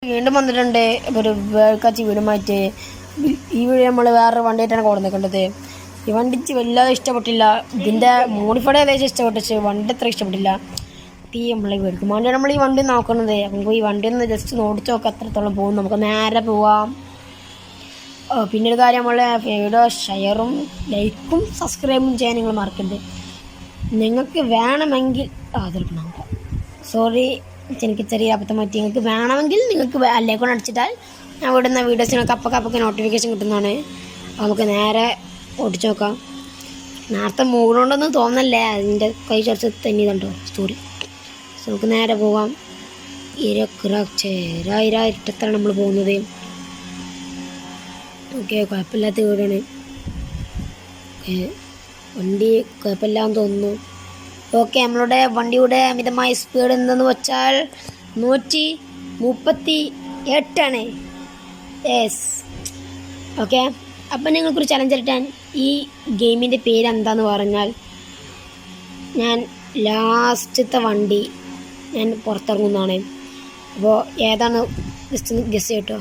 വീണ്ടും വന്നിട്ടുണ്ട് ഒരു വേൾക്കാച്ചി വീടുമായിട്ട്. ഈ വീട് നമ്മൾ വേറൊരു വണ്ടിയായിട്ടാണ് കൊടുക്കേണ്ടത്. ഈ വണ്ടി വല്ലാതെ ഇഷ്ടപ്പെട്ടില്ല. ഇതിൻ്റെ മോഡിഫൈഡ് ഏകദേശം ഇഷ്ടപ്പെട്ടിച്ച് വണ്ടി അത്ര ഇഷ്ടപ്പെട്ടില്ല. ഈ നമ്മളെ വീടുക്കും വേണ്ടിയാണ് നമ്മൾ ഈ വണ്ടി നോക്കുന്നത്. നമുക്ക് ഈ വണ്ടി ഒന്ന് ജസ്റ്റ് ഓടിച്ച് നോക്കാം എത്രത്തോളം പോകും. നമുക്ക് നേരെ പോവാം. പിന്നെ ഒരു കാര്യം, നമ്മളെ വീഡിയോ ഷെയറും ലൈക്കും സബ്സ്ക്രൈബും ചെയ്യാൻ നിങ്ങൾ മറക്കരുത്. നിങ്ങൾക്ക് വേണമെങ്കിൽ എനിക്ക് ചെറിയ അബദ്ധം പറ്റി. നിങ്ങൾക്ക് വേണമെങ്കിൽ നിങ്ങൾക്ക് അല്ലേക്കൊണ്ട് അടിച്ചിട്ടാൽ ഞാൻ വിടുന്ന വീഡിയോസിനൊക്കെ അപ്പൊക്കെ നോട്ടിഫിക്കേഷൻ കിട്ടുന്നതാണ്. അപ്പോൾ നമുക്ക് നേരെ ഓടിച്ചു നോക്കാം. നേരത്തെ മൂടുകൊണ്ടൊന്നും തോന്നല്ലേ, അതിൻ്റെ കൈ കുറച്ച് തന്നിയതുണ്ടോ സ്റ്റോറി. നമുക്ക് നേരെ പോകാം. ഇരുട്ടത്താണ് നമ്മൾ പോകുന്നത്. ഓക്കെ, കുഴപ്പമില്ലാത്ത വീടാണ്. ഓക്കെ, വണ്ടി കുഴപ്പമില്ലാന്ന് തോന്നുന്നു. ഓക്കെ, നമ്മളുടെ വണ്ടിയുടെ അമിതമായ സ്പീഡ് എന്തെന്ന് വെച്ചാൽ 138 യെസ്. ഓക്കെ, അപ്പം നിങ്ങൾക്കൊരു ചലഞ്ച് ഇട്ടാൻ ഈ ഗെയിമിൻ്റെ പേര് എന്താണെന്ന് പറഞ്ഞാൽ ഞാൻ ലാസ്റ്റത്തെ വണ്ടി ഞാൻ പുറത്തിറങ്ങുന്നതാണ്. അപ്പോൾ ഏതാണ് ജസ്റ്റ് ഗസ് ചെയ്യട്ടോ.